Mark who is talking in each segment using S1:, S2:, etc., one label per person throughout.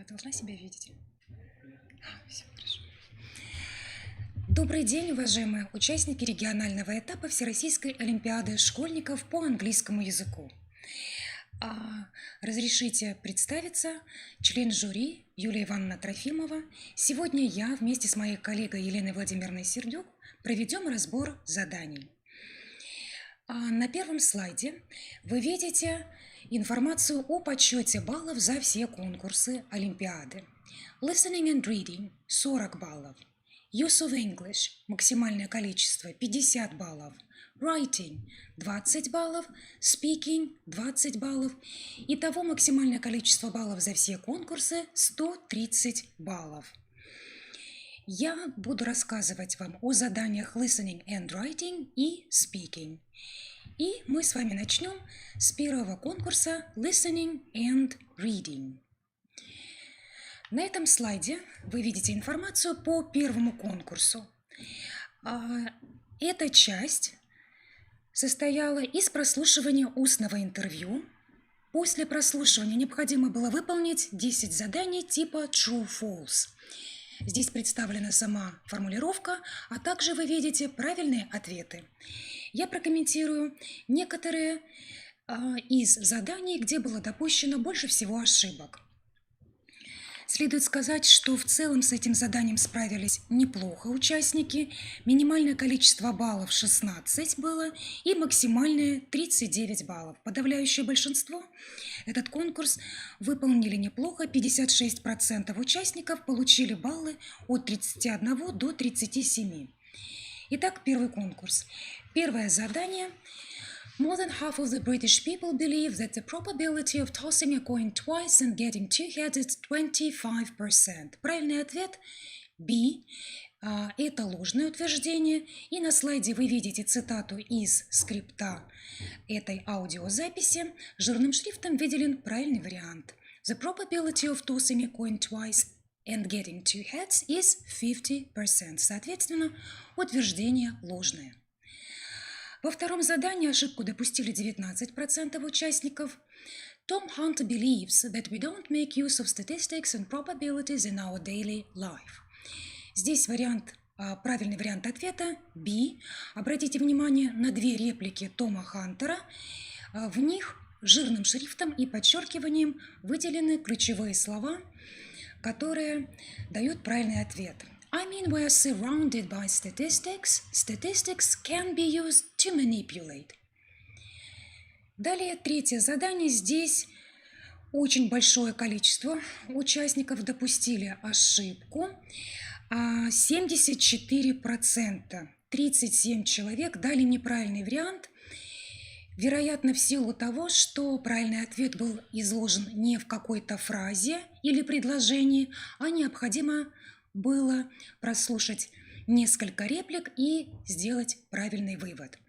S1: должна себя видеть? Все хорошо. Добрый день, уважаемые участники регионального этапа Всероссийской олимпиады школьников по английскому языку. Разрешите представиться, член жюри Юлия Ивановна Трофимова. Сегодня я вместе с моей коллегой Еленой Владимировной Сердюк проведем разбор заданий. На первом слайде вы видите информацию о подсчете баллов за все конкурсы Олимпиады. Listening and reading – 40 баллов. Use of English – максимальное количество – 50 баллов. Writing – 20 баллов. Speaking – 20 баллов. Итого максимальное количество баллов за все конкурсы – 130 баллов. Я буду рассказывать вам о заданиях Listening and Writing и Speaking. И мы с вами начнем с первого конкурса Listening and Reading. На этом слайде вы видите информацию по первому конкурсу. Эта часть состояла из прослушивания устного интервью. После прослушивания необходимо было выполнить 10 заданий типа True-False. Здесь представлена сама формулировка, а также вы видите правильные ответы. Я прокомментирую некоторые из заданий, где было допущено больше всего ошибок. Следует сказать, что в целом с этим заданием справились неплохо участники. Минимальное количество баллов 16 было и максимальное 39 баллов. Подавляющее большинство этот конкурс выполнили неплохо. 56% участников получили баллы от 31 до 37. Итак, первый конкурс. Первое задание. More than half of the British people believe that the probability of tossing a coin twice and getting two heads is 25%. Правильный ответ B. Это ложное утверждение. И на слайде вы видите цитату из скрипта этой аудиозаписи. Жирным шрифтом выделен правильный вариант. The probability of tossing a coin twice and getting two heads is 50%. Соответственно, утверждение ложное. Во втором задании ошибку допустили 19% участников. Tom Hunter believes that we don't make use of statistics and probabilities in our daily life. Здесь правильный вариант ответа B. Обратите внимание на две реплики Тома Хантера. В них жирным шрифтом и подчеркиванием выделены ключевые слова, которые дают правильный ответ. I mean, we are surrounded by statistics. Statistics can be used to manipulate. Далее, третье задание. Здесь очень большое количество участников допустили ошибку. 74%. 37 человек дали неправильный вариант. Вероятно, в силу того, что правильный ответ был изложен не в какой-то фразе или предложении, а необходимо было прослушать несколько реплик и сделать правильный вывод.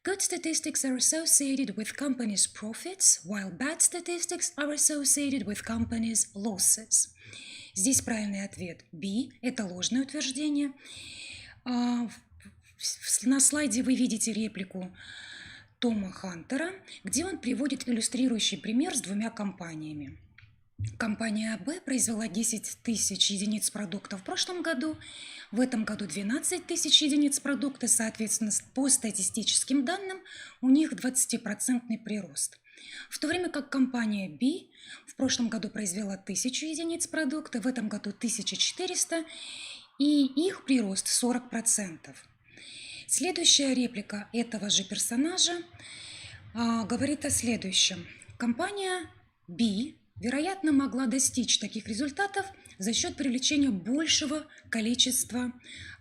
S1: Good statistics are associated with companies' profits, while bad statistics are associated with companies' losses. Здесь правильный ответ B. Это ложное утверждение. На слайде вы видите реплику Тома Хантера, где он приводит иллюстрирующий пример с двумя компаниями. Компания Б произвела 10 тысяч единиц продукта в прошлом году, в этом году 12 тысяч единиц продукта, соответственно, по статистическим данным у них 20% прирост. В то время как компания Б в прошлом году произвела 1000 единиц продукта, в этом году 1400, и их прирост 40%. Следующая реплика этого же персонажа говорит о следующем. Компания Б вероятно, могла достичь таких результатов за счет привлечения большего количества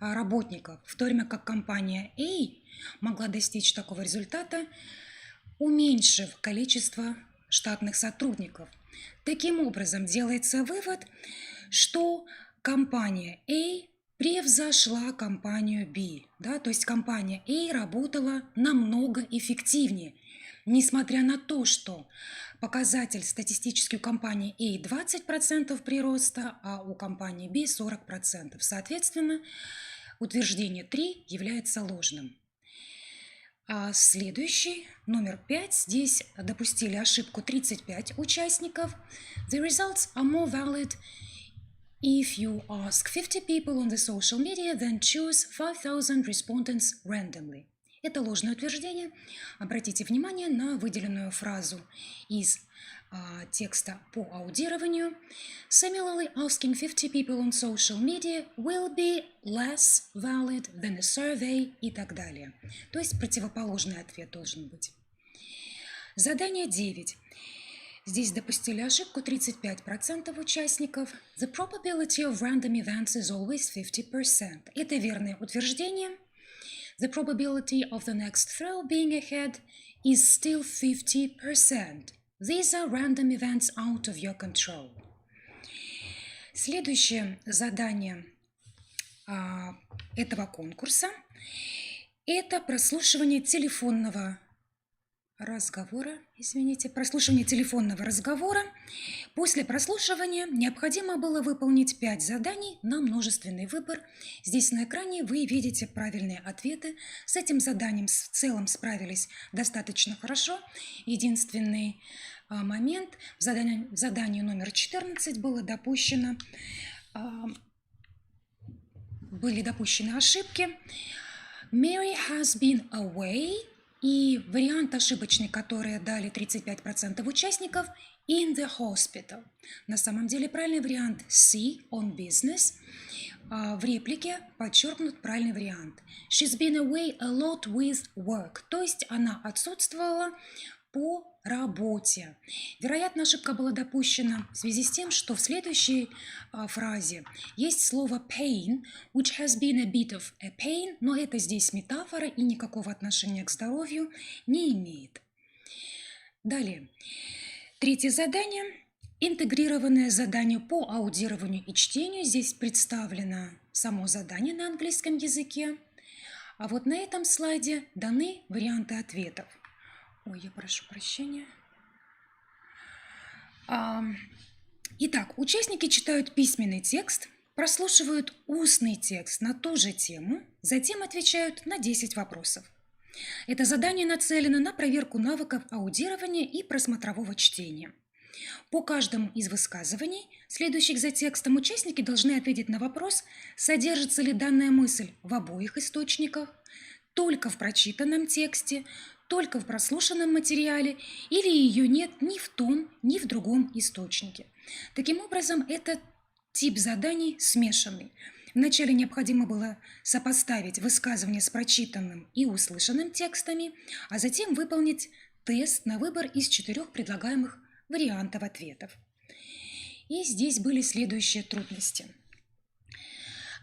S1: работников, в то время как компания A могла достичь такого результата, уменьшив количество штатных сотрудников. Таким образом, делается вывод, что компания A превзошла компанию B. То есть компания A работала намного эффективнее, несмотря на то, что показатель статистический у компании A 20% прироста, а у компании B 40%. Соответственно, утверждение 3 является ложным. А следующий, номер 5, здесь допустили ошибку 35 участников. The results are more valid if you ask 50 people on the social media, then choose 5000 respondents randomly. Это ложное утверждение. Обратите внимание на выделенную фразу из текста по аудированию. Similarly, asking 50 people on social media will be less valid than a survey и так далее. То есть противоположный ответ должен быть. Задание 9. Здесь допустили ошибку 35% участников. The probability of random events is always 50%. Это верное утверждение. The probability of the next throw being ahead is still 50%. These are random events out of your control. Следующее задание этого конкурса – это прослушивание телефонного разговора. Прослушивание телефонного разговора. После прослушивания необходимо было выполнить 5 заданий на множественный выбор. Здесь на экране вы видите правильные ответы. С этим заданием в целом справились достаточно хорошо. Единственный момент в задании номер 14 были допущены ошибки. Mary has been away. И вариант ошибочный, который дали 35% участников, in the hospital. На самом деле правильный вариант C, on business. В реплике подчеркнут правильный вариант. She's been away a lot with work. То есть она отсутствовала по работе. Вероятно, ошибка была допущена в связи с тем, что в следующей фразе есть слово pain, which has been a bit of a pain, но это здесь метафора и никакого отношения к здоровью не имеет. Далее. Третье задание. Интегрированное задание по аудированию и чтению. Здесь представлено само задание на английском языке. А вот на этом слайде даны варианты ответов. Ой, я прошу прощения. Итак, участники читают письменный текст, прослушивают устный текст на ту же тему, затем отвечают на 10 вопросов. Это задание нацелено на проверку навыков аудирования и просмотрового чтения. По каждому из высказываний, следующих за текстом, участники должны ответить на вопрос, содержится ли данная мысль в обоих источниках, только в прочитанном тексте, только в прослушанном материале или ее нет ни в том, ни в другом источнике. Таким образом, этот тип заданий смешанный. Вначале необходимо было сопоставить высказывание с прочитанным и услышанным текстами, а затем выполнить тест на выбор из 4 предлагаемых вариантов ответов. И здесь были следующие трудности.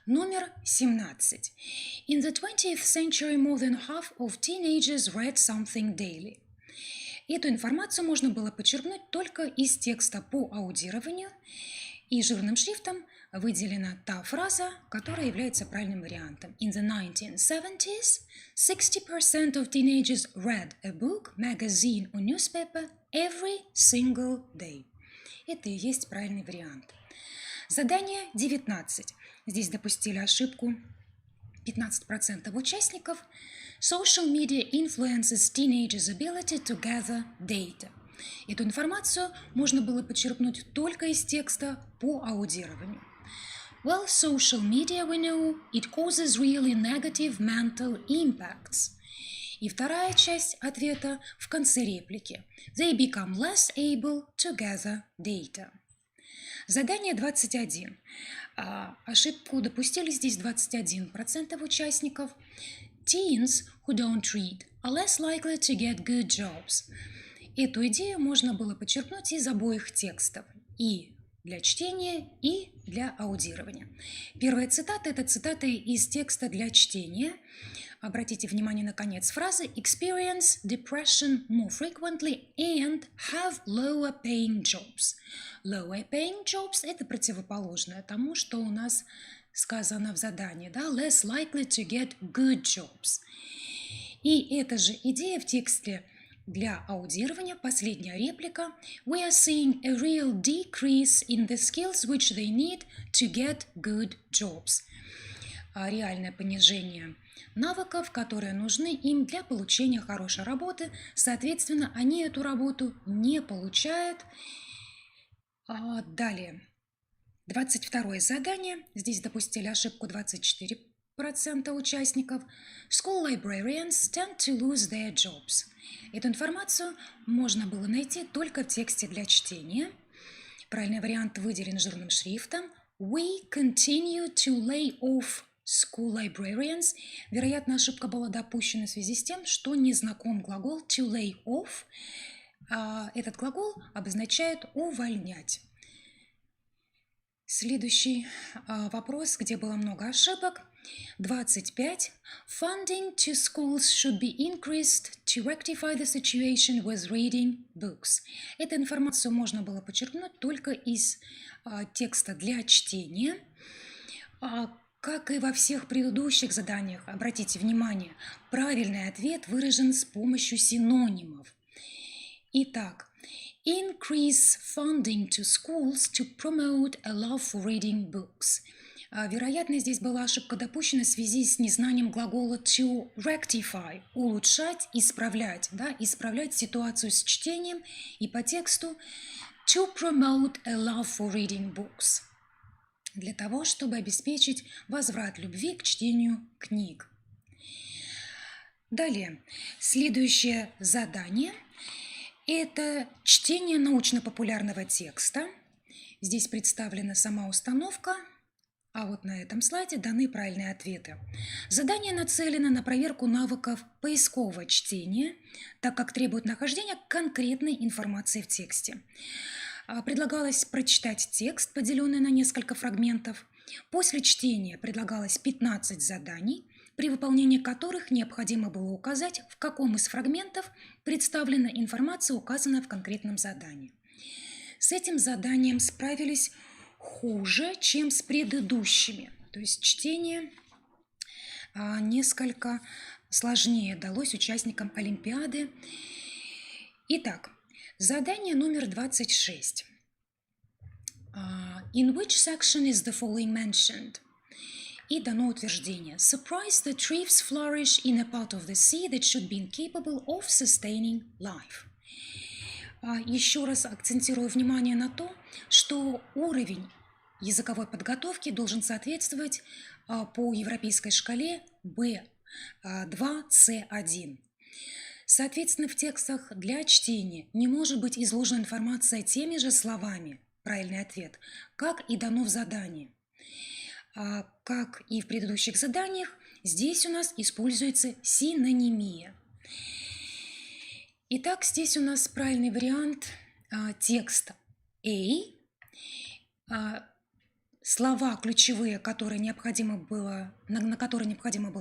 S1: Номер 17. In the 20th century, more than half of teenagers read something daily. Эту информацию можно было подчеркнуть только из текста по аудированию, и жирным шрифтом выделена та фраза, которая является правильным вариантом. In the 1970s, 60% of teenagers read a book, magazine or newspaper every single day. Это и есть правильный вариант. Задание 19. Здесь допустили ошибку 15% участников. Social media influences teenagers' ability to gather data. Эту информацию можно было подчеркнуть только из текста по аудированию. Well, social media, we know, it causes really negative mental impacts. И вторая часть ответа в конце реплики. They become less able to gather data. Задание 21. Ошибку допустили здесь 21% участников. Teens who don't read are less likely to get good jobs. Эту идею можно было подчеркнуть из обоих текстов. И для чтения, и для аудирования. Первая цитата – это цитата из текста для чтения. Обратите внимание на конец фразы experience depression more frequently and have lower paying jobs. Lower paying jobs – это противоположное тому, что у нас сказано в задании, да? Less likely to get good jobs. И эта же идея в тексте для аудирования, последняя реплика. We are seeing a real decrease in the skills which they need to get good jobs. реальное понижение навыков, которые нужны им для получения хорошей работы. Соответственно, они эту работу не получают. Далее, 22 задание. Здесь допустили ошибку 24% участников. School librarians tend to lose their jobs. Эту информацию можно было найти только в тексте для чтения. Правильный вариант выделен жирным шрифтом. We continue to lay off school librarians. Вероятно, ошибка была допущена в связи с тем, что не знаком глагол to lay off. Этот глагол обозначает увольнять. Следующий вопрос, где было много ошибок. 25. Funding to schools should be increased to rectify the situation with reading books. Эту информацию можно было подчеркнуть только из текста для чтения. Как и во всех предыдущих заданиях, обратите внимание, правильный ответ выражен с помощью синонимов. Итак, increase funding to schools to promote a love for reading books. Вероятно, здесь была ошибка допущена в связи с незнанием глагола to rectify, улучшать, исправлять, исправлять ситуацию с чтением, и по тексту to promote a love for reading books, для того, чтобы обеспечить возврат любви к чтению книг. Далее, следующее задание – это чтение научно-популярного текста. Здесь представлена сама установка, а вот на этом слайде даны правильные ответы. Задание нацелено на проверку навыков поискового чтения, так как требует нахождения конкретной информации в тексте. Предлагалось прочитать текст, поделенный на несколько фрагментов. После чтения предлагалось 15 заданий, при выполнении которых необходимо было указать, в каком из фрагментов представлена информация, указанная в конкретном задании. С этим заданием справились хуже, чем с предыдущими. То есть чтение несколько сложнее далось участникам Олимпиады. Итак, задание номер 26. In which section is the following mentioned? И дано утверждение. Surprise that reefs flourish in a part of the sea that should be incapable of sustaining life. Еще раз акцентирую внимание на то, что уровень языковой подготовки должен соответствовать по европейской шкале B2-C1. Соответственно, в текстах для чтения не может быть изложена информация теми же словами, правильный ответ, как и дано в задании. Как и в предыдущих заданиях, здесь у нас используется синонимия. Итак, здесь у нас правильный вариант текста A. Слова ключевые, на которые необходимо было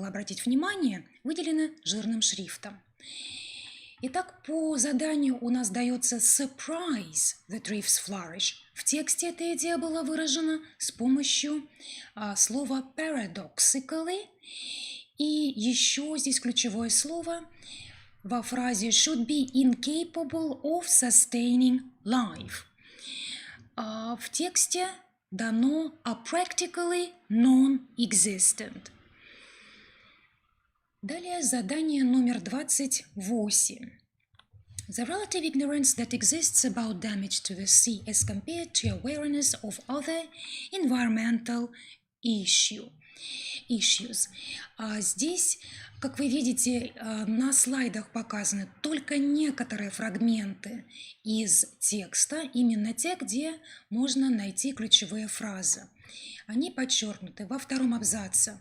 S1: обратить внимание, выделены жирным шрифтом. Итак, по заданию у нас дается surprise that reefs flourish. В тексте эта идея была выражена с помощью слова paradoxically. И еще здесь ключевое слово во фразе should be incapable of sustaining life. В тексте дано practically non-existent. Далее задание номер 28. The relative ignorance that exists about damage to the sea as compared to awareness of other environmental issues. Здесь, как вы видите, на слайдах показаны только некоторые фрагменты из текста, именно те, где можно найти ключевые фразы. Они подчеркнуты во втором абзаце.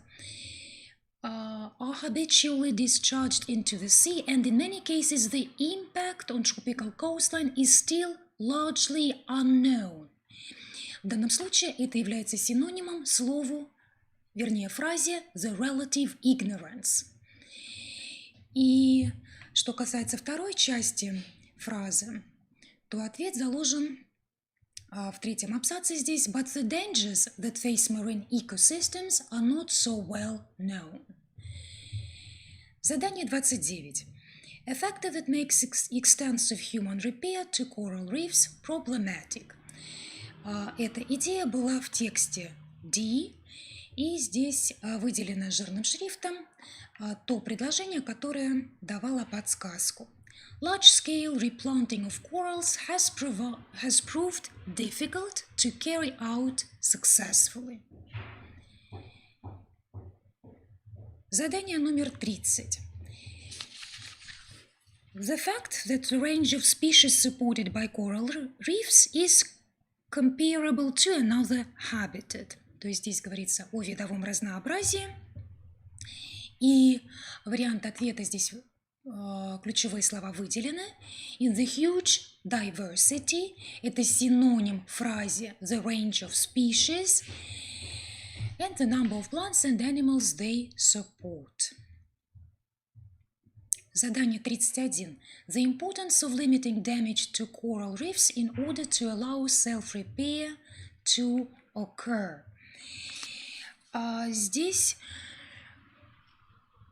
S1: Are habitually discharged into the sea, and in many cases the impact on tropical coastline is still largely unknown. В данном случае это является синонимом слову, вернее фразе the relative ignorance. И что касается второй части фразы, то ответ заложен в третьем абзаце здесь. But the dangers that face marine ecosystems are not so well known. Задание 29. A factor that makes extensive human repair to coral reefs problematic. Эта идея была в тексте D, И здесь выделено жирным шрифтом то предложение, которое давало подсказку. Large-scale replanting of corals has proved difficult to carry out successfully. Задание номер 30. The fact that the range of species supported by coral reefs is comparable to another habitat. То есть здесь говорится о видовом разнообразии. И вариант ответа здесь ключевые слова выделены. In the huge diversity – это синоним фразе the range of species and the number of plants and animals they support. Задание 31. The importance of limiting damage to coral reefs in order to allow self-repair to occur. Здесь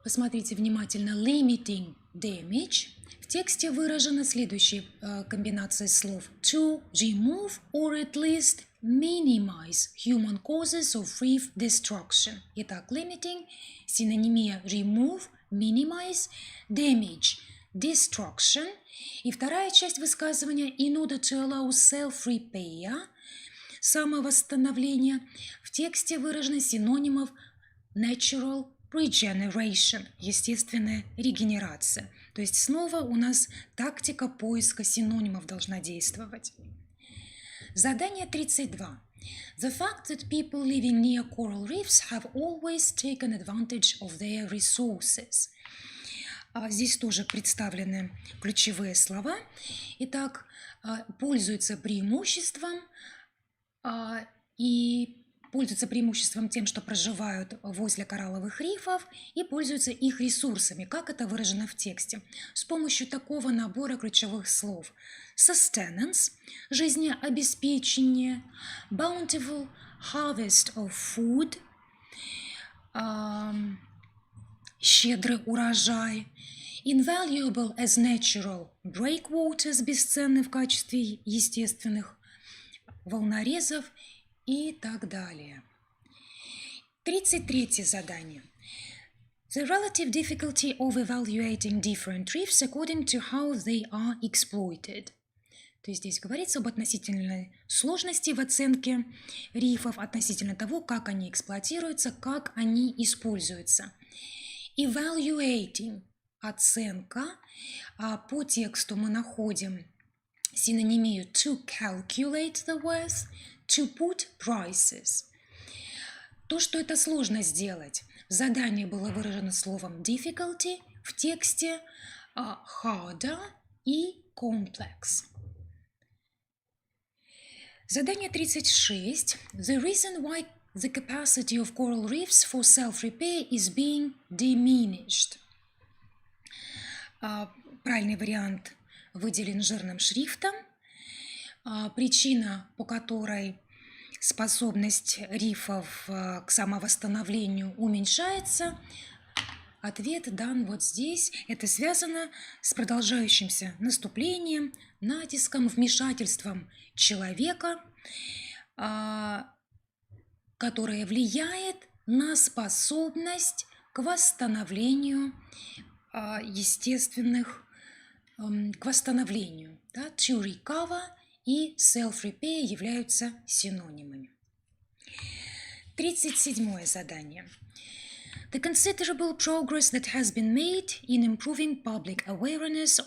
S1: посмотрите внимательно. Limiting damage. В тексте выражена следующая комбинация слов. To remove or at least minimize human causes of reef destruction. Итак, limiting, синонимия remove, minimize, damage, destruction. И вторая часть высказывания in order to allow self-repair, самовосстановление. В тексте выражены синонимов natural regeneration, естественная регенерация. То есть снова у нас тактика поиска синонимов должна действовать. Задание 32. The fact that people living near coral reefs have always taken advantage of their resources. Здесь тоже представлены ключевые слова. Итак, пользуются преимуществом и пользуются преимуществом тем, что проживают возле коралловых рифов и пользуются их ресурсами, как это выражено в тексте, с помощью такого набора ключевых слов. Sustenance – жизнеобеспечение, bountiful harvest of food – щедрый урожай, invaluable as natural breakwaters – бесценны в качестве естественных волнорезов и так далее. 33 задание. The relative difficulty of evaluating different reefs according to how they are exploited. То есть здесь говорится об относительной сложности в оценке рифов, относительно того, как они эксплуатируются, как они используются. Evaluating – оценка. По тексту мы находим синонимию to calculate the worth, to put prices. То, что это сложно сделать, в задании было выражено словом difficulty, в тексте harder и complex. Задание 36. The reason why the capacity of coral reefs for self-repair is being diminished. Правильный вариант выделен жирным шрифтом. Причина, по которой способность рифов к самовосстановлению уменьшается, ответ дан вот здесь. Это связано с продолжающимся наступлением, натиском, вмешательством человека, которое влияет на способность к восстановлению естественных, к восстановлению. Да? To recover и self-repair являются синонимами. 37 задание. The considerable progress that has been made in improving public awareness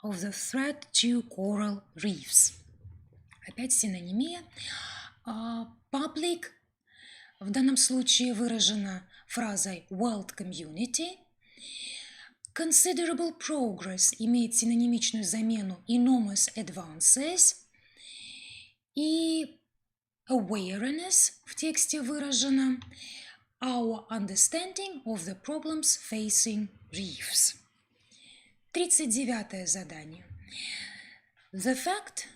S1: of the threat to coral reefs. Опять синонимия. Public в данном случае выражена фразой world community. Considerable progress имеет синонимичную замену enormous advances. И awareness в тексте выражено our understanding of the problems facing reefs. 39 задание. The fact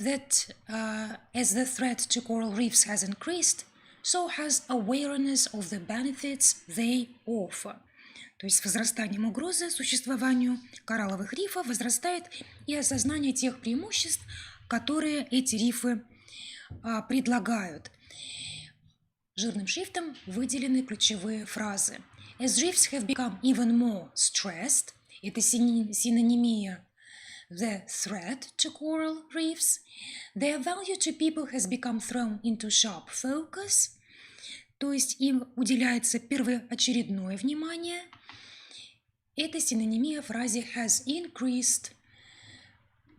S1: that as the threat to coral reefs has increased, so has awareness of the benefits they offer. То есть с возрастанием угрозы существованию коралловых рифов возрастает и осознание тех преимуществ, которые эти рифы предлагают. Жирным шрифтом выделены ключевые фразы. As reefs have become even more stressed, это синонимия the threat to coral reefs, their value to people has become thrown into sharp focus, то есть им уделяется первоочередное внимание. Это синонимия фразе has increased,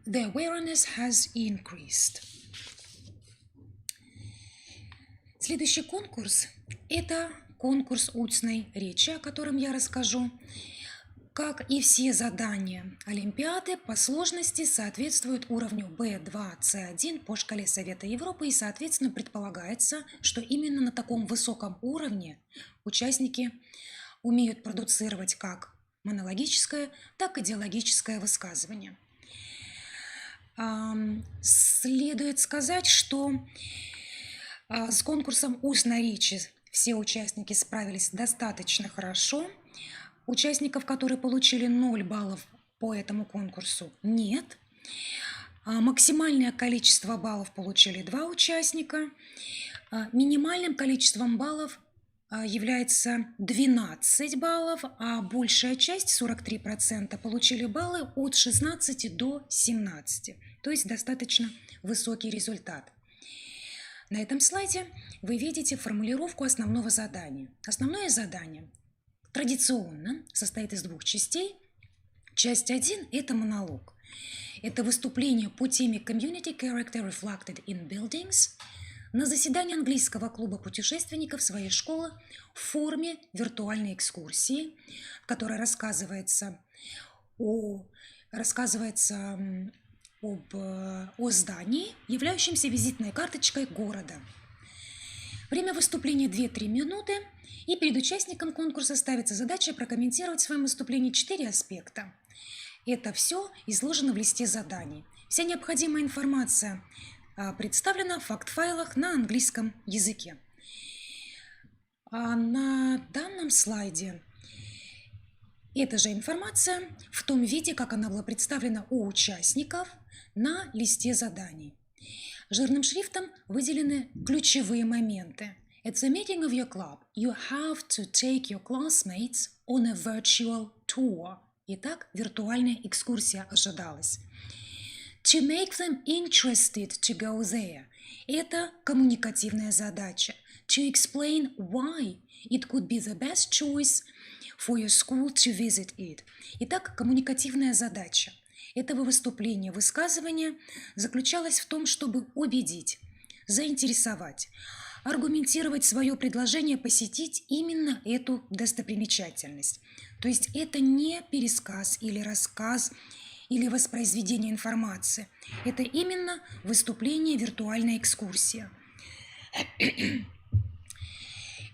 S1: the awareness has increased. Следующий конкурс – это конкурс устной речи, о котором я расскажу. Как и все задания Олимпиады, по сложности соответствуют уровню B2, C1 по шкале Совета Европы, и, соответственно, предполагается, что именно на таком высоком уровне участники умеют продуцировать как монологическое, так и диалогическое высказывание. Следует сказать, что с конкурсом устной речи все участники справились достаточно хорошо. Участников, которые получили 0 баллов по этому конкурсу, нет. Максимальное количество баллов получили 2 участника. Минимальным количеством баллов является 12 баллов, а большая часть, 43%, получили баллы от 16 до 17. То есть достаточно высокий результат. На этом слайде вы видите формулировку основного задания. Основное задание традиционно состоит из 2 частей. Часть 1 – это монолог. Это выступление по теме Community Character Reflected in Buildings на заседании английского клуба путешественников своей школы в форме виртуальной экскурсии, в которой рассказывается о здании, являющемся визитной карточкой города. Время выступления 2-3 минуты, и перед участником конкурса ставится задача прокомментировать в своем выступлении 4 аспекта. Это все изложено в листе заданий. Вся необходимая информация представлена в факт-файлах на английском языке. А на данном слайде эта же информация в том виде, как она была представлена у участников на листе заданий. Жирным шрифтом выделены ключевые моменты. At the meeting of your club, you have to take your classmates on a virtual tour. Итак, виртуальная экскурсия ожидалась. To make them interested to go there. Это коммуникативная задача. To explain why it could be the best choice for your school to visit it. Итак, коммуникативная задача этого выступления, высказывания заключалась в том, чтобы убедить, заинтересовать, аргументировать свое предложение посетить именно эту достопримечательность. То есть это не пересказ или рассказ, или воспроизведение информации. Это именно выступление, виртуальная экскурсия.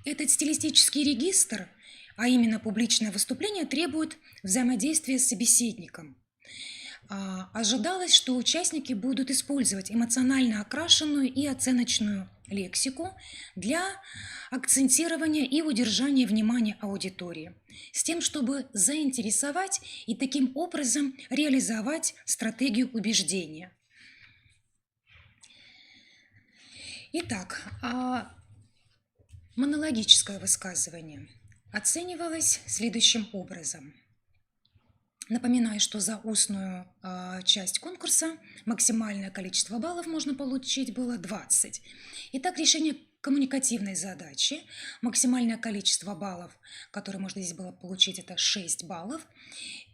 S1: Этот стилистический регистр, а именно публичное выступление, требует взаимодействия с собеседником. Ожидалось, что участники будут использовать эмоционально окрашенную и оценочную лексику для акцентирования и удержания внимания аудитории, с тем, чтобы заинтересовать и таким образом реализовать стратегию убеждения. Итак, монологическое высказывание оценивалось следующим образом. Напоминаю, что за устную часть конкурса максимальное количество баллов можно получить было 20. Итак, решение коммуникативной задачи. Максимальное количество баллов, которые можно здесь было получить, это 6 баллов.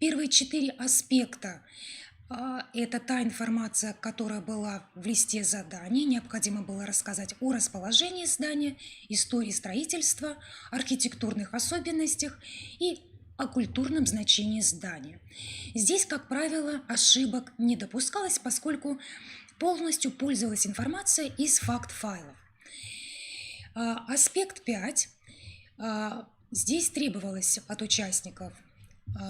S1: Первые 4 аспекта – это та информация, которая была в листе заданий. Необходимо было рассказать о расположении здания, истории строительства, архитектурных особенностях и о культурном значении здания. Здесь, как правило, ошибок не допускалось, поскольку полностью пользовалась информация из факт-файлов. Аспект 5. Здесь требовалось от участников,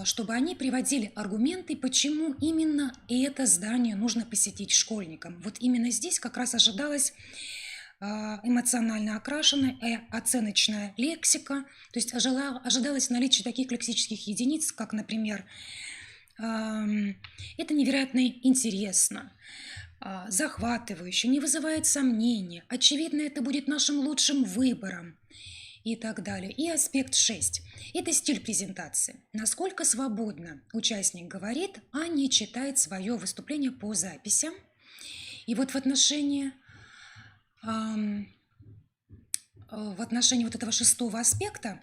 S1: чтобы они приводили аргументы, почему именно это здание нужно посетить школьникам. Вот именно здесь как раз ожидалось эмоционально окрашенная и оценочная лексика, то есть ожидалось наличие таких лексических единиц, как, например, «это невероятно интересно», захватывающе, не вызывает сомнения, очевидно, это будет нашим лучшим выбором и так далее. И аспект 6. Это стиль презентации. Насколько свободно участник говорит, а не читает свое выступление по записям. И вот в отношении вот этого 6-го аспекта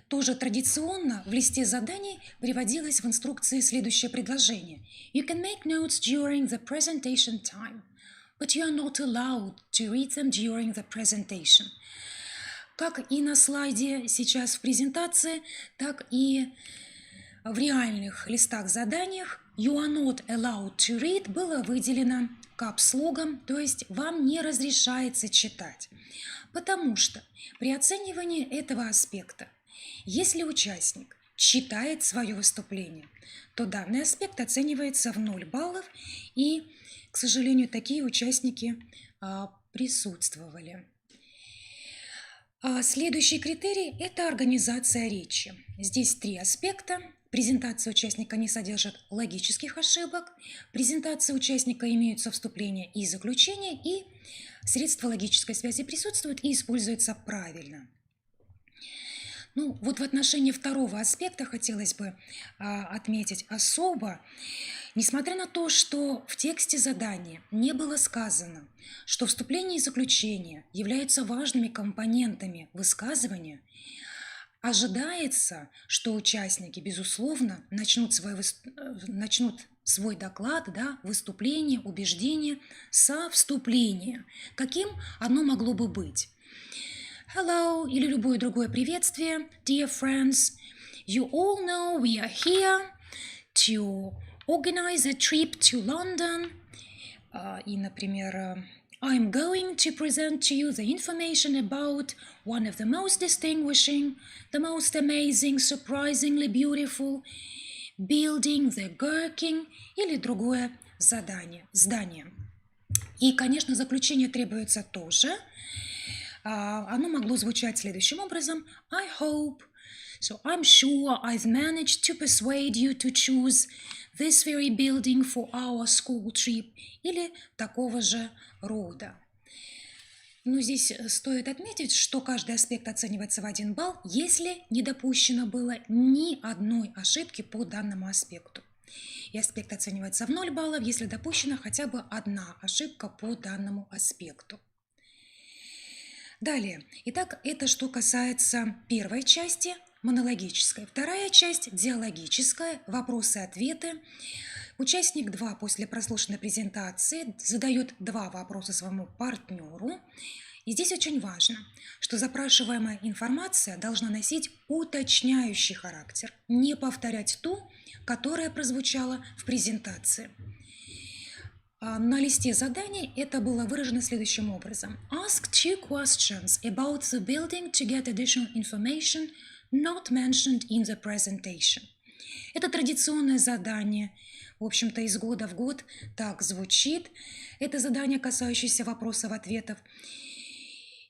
S1: тоже традиционно в листе заданий приводилось в инструкции следующее предложение. You can make notes during the presentation time, but you are not allowed to read them during the presentation. Как и на слайде сейчас в презентации, так и в реальных листах заданиях you are not allowed to read было выделено капслогом, то есть вам не разрешается читать. Потому что при оценивании этого аспекта, если участник читает свое выступление, то данный аспект оценивается в 0 баллов, и, к сожалению, такие участники присутствовали. Следующий критерий – это организация речи. Здесь 3 аспекта. Презентация участника не содержит логических ошибок, презентация участника имеются вступление и заключение, и средства логической связи присутствуют и используются правильно. Ну, вот в отношении 2-го аспекта хотелось бы отметить особо, несмотря на то, что в тексте задания не было сказано, что вступление и заключение являются важными компонентами высказывания, ожидается, что участники, безусловно, начнут свой доклад, выступление, убеждение со вступления. Каким оно могло бы быть? Hello или любое другое приветствие. Dear friends, you all know we are here to organize a trip to London. И, например, I'm going to present to you the information about one of the most distinguishing, the most amazing, surprisingly beautiful building, the Gherkin, или другое здание. И, конечно, заключение требуется тоже. Оно могло звучать следующим образом. I hope, so I'm sure I've managed to persuade you to choose this very building for our school trip, или такого же рода. Но здесь стоит отметить, что каждый аспект оценивается в 1 балл, если не допущено было ни одной ошибки по данному аспекту. И аспект оценивается в 0 баллов, если допущена хотя бы 1 ошибка по данному аспекту. Далее. Итак, это что касается первой части, монологической. Вторая часть, диалогическая, вопросы-ответы. Участник 2 после прослушанной презентации задает 2 вопроса своему партнеру. И здесь очень важно, что запрашиваемая информация должна носить уточняющий характер, не повторять ту, которая прозвучала в презентации. На листе заданий это было выражено следующим образом. Ask 2 questions about the building to get additional information not mentioned in the presentation. Это традиционное задание, в общем-то, из года в год так звучит. Это задание, касающееся вопросов-ответов.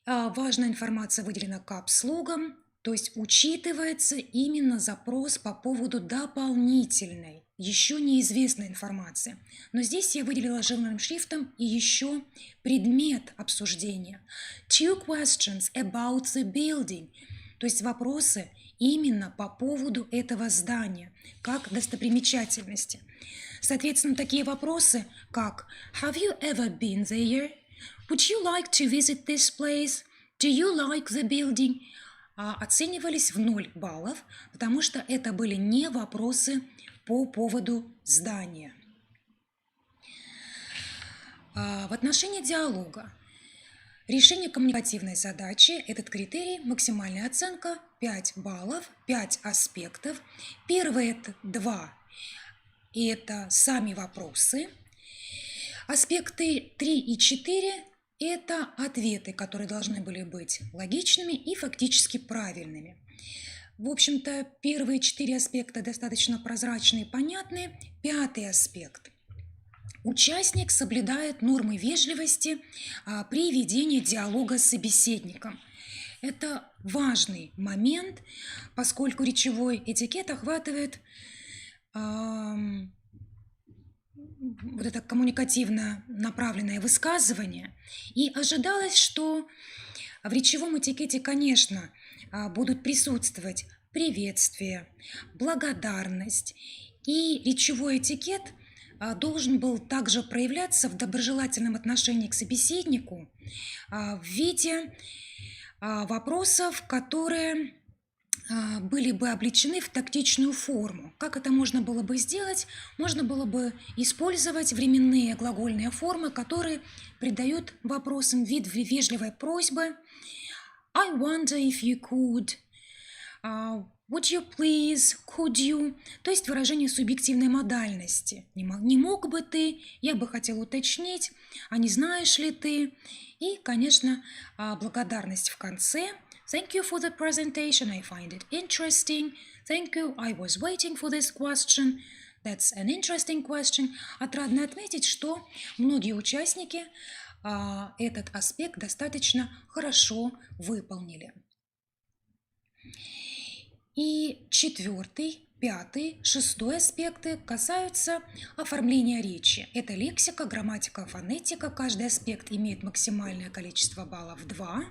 S1: Важная информация выделена капслогом, то есть учитывается именно запрос по поводу дополнительной, еще неизвестной информации. Но здесь я выделила жирным шрифтом и еще предмет обсуждения. 2 questions about the building, то есть вопросы именно по поводу этого здания, как достопримечательности. Соответственно, такие вопросы, как Have you ever been there? Would you like to visit this place? Do you like the building? Оценивались в 0 баллов, потому что это были не вопросы по поводу здания. В отношении диалога. Решение коммуникативной задачи, этот критерий, максимальная оценка 5 баллов, 5 аспектов. Первые 2 – это сами вопросы. Аспекты 3 и 4 – это ответы, которые должны были быть логичными и фактически правильными. В общем-то, первые 4 аспекта достаточно прозрачные и понятные. 5-й аспект. Участник соблюдает нормы вежливости при ведении диалога с собеседником. Это важный момент, поскольку речевой этикет охватывает вот это коммуникативно направленное высказывание. И ожидалось, что в речевом этикете, конечно, будут присутствовать приветствие, благодарность. И речевой этикет должен был также проявляться в доброжелательном отношении к собеседнику в виде вопросов, которые были бы облечены в тактичную форму. Как это можно было бы сделать? Можно было бы использовать временные глагольные формы, которые придают вопросам вид вежливой просьбы. I wonder if you could. Would you please? Could you? То есть выражение субъективной модальности. Не мог бы ты? Я бы хотел уточнить. А не знаешь ли ты? И, конечно, благодарность в конце. Thank you for the presentation. I find it interesting. Thank you. I was waiting for this question. That's an interesting question. Отрадно отметить, что многие участники этот аспект достаточно хорошо выполнили. И 4, 5, 6 аспекты касаются оформления речи. Это лексика, грамматика, фонетика. Каждый аспект имеет максимальное количество баллов 2.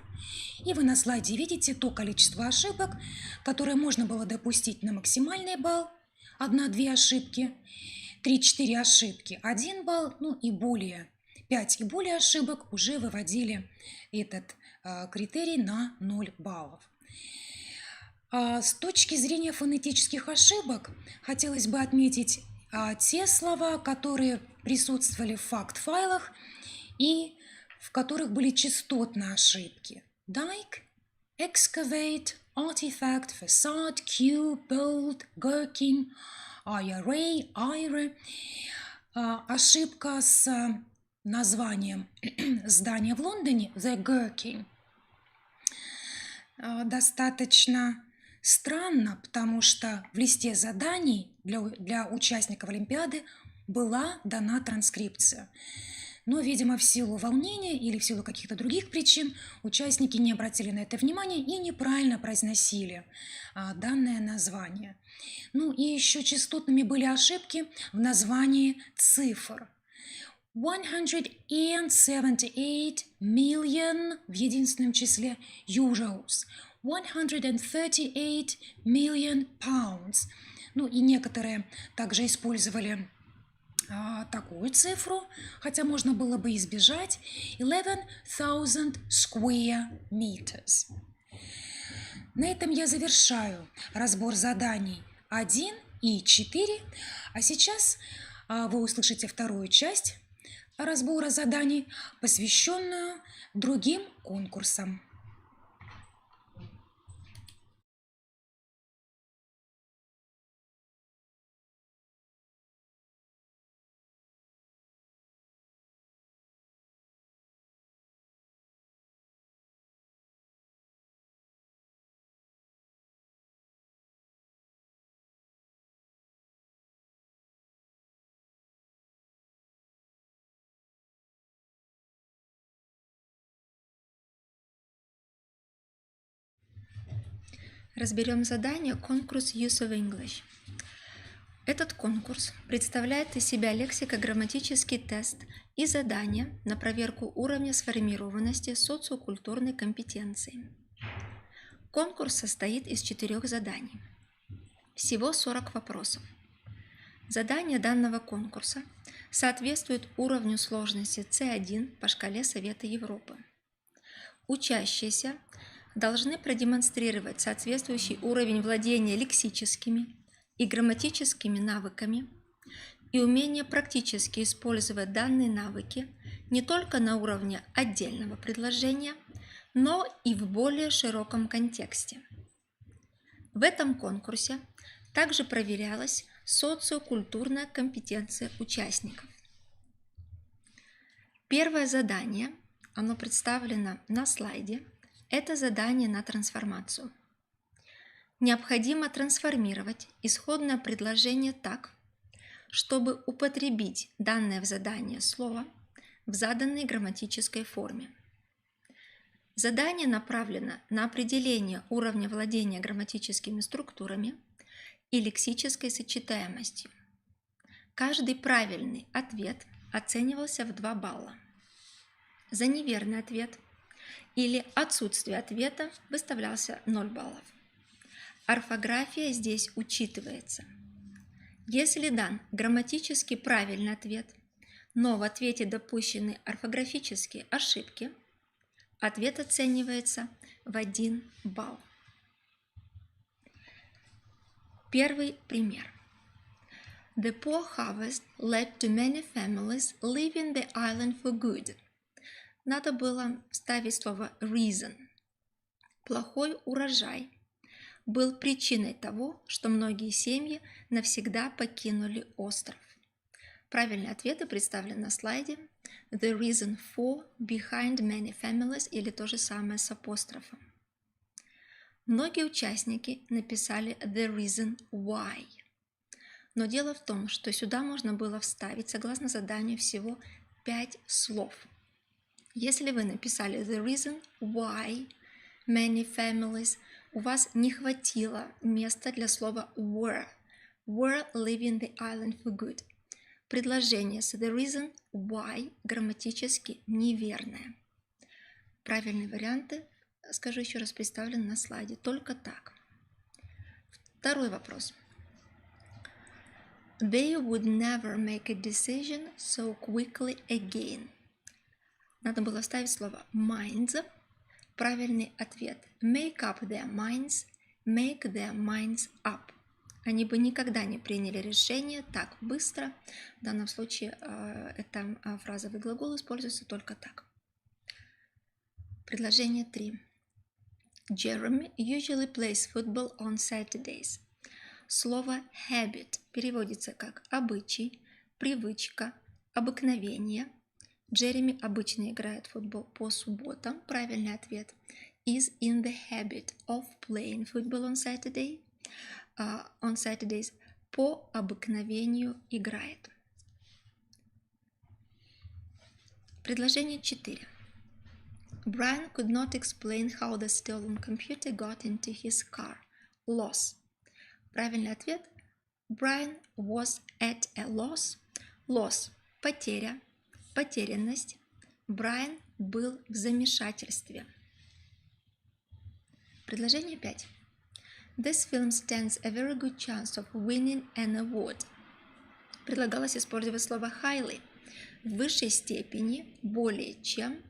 S1: И вы на слайде видите то количество ошибок, которое можно было допустить на максимальный балл. 1-2 ошибки, 3-4 ошибки, 1 балл, ну и более. 5 и более ошибок уже выводили этот критерий на 0 баллов. С точки зрения фонетических ошибок хотелось бы отметить те слова, которые присутствовали в факт-файлах и в которых были частотные ошибки. Dike, excavate, artifact, facade, cube, bolt, gherkin, IRA, IRA. Ошибка с названием здания в Лондоне, The Gherkin, достаточно странно, потому что в листе заданий для участников Олимпиады была дана транскрипция. Но, видимо, в силу волнения или в силу каких-то других причин участники не обратили на это внимание и неправильно произносили данное название. Ну и еще частотными были ошибки в названии цифр. 178 million в единственном числе euros, 138 million pounds. Ну и некоторые также использовали такую цифру, хотя можно было бы избежать, 11,000 square meters. На этом я завершаю разбор заданий 1 и 4, а сейчас вы услышите вторую часть разбора заданий, посвященную другим конкурсам.
S2: Разберем задание «Конкурс Use of English». Этот конкурс представляет из себя лексико-грамматический тест и задание на проверку уровня сформированности социокультурной компетенции. Конкурс состоит из 4 заданий. Всего 40 вопросов. Задания данного конкурса соответствуют уровню сложности C1 по шкале Совета Европы. Учащиеся должны продемонстрировать соответствующий уровень владения лексическими и грамматическими навыками и умение практически использовать данные навыки не только на уровне отдельного предложения, но и в более широком контексте. В этом конкурсе также проверялась социокультурная компетенция участников. Первое задание, оно представлено на слайде. Это задание на трансформацию. Необходимо трансформировать исходное предложение так, чтобы употребить данное в задании слово в заданной грамматической форме. Задание направлено на определение уровня владения грамматическими структурами и лексической сочетаемостью. Каждый правильный ответ оценивался в 2 балла. За неверный ответ или отсутствие ответа выставлялся 0 баллов. Орфография здесь учитывается. Если дан грамматически правильный ответ, но в ответе допущены орфографические ошибки, ответ оценивается в 1 балл. Первый пример. The poor harvest led to many families leaving the island for good. Надо было вставить слово reason. Плохой урожай был причиной того, что многие семьи навсегда покинули остров. Правильные ответы представлены на слайде. The reason for, behind many families или то же самое с апострофом. Многие участники написали the reason why. Но дело в том, что сюда можно было вставить, согласно заданию, всего 5 слов. Если вы написали the reason why many families, у вас не хватило места для слова were leaving the island for good. Предложение с the reason why грамматически неверное. Правильные варианты, скажу еще раз, представлены на слайде. Только так. Второй вопрос. They would never make a decision so quickly again. Надо было вставить слово minds. Правильный ответ. Make up their minds. Make their minds up. Они бы никогда не приняли решение так быстро. В данном случае эта фразовый глагол используется только так. Предложение 3. Jeremy usually plays football on Saturdays. Слово habit переводится как обычай, привычка, обыкновение. Джереми обычно играет в футбол по субботам. Правильный ответ. Is in the habit of playing football on Saturdays. По обыкновению играет. Предложение 4. Brian could not explain how the stolen computer got into his car. Loss. Правильный ответ. Brian was at a loss. Loss – потеря, потерянность. Брайан был в замешательстве. Предложение 5. This film stands a very good chance of winning an award. Предлагалось использовать слово highly. В высшей степени, более чем.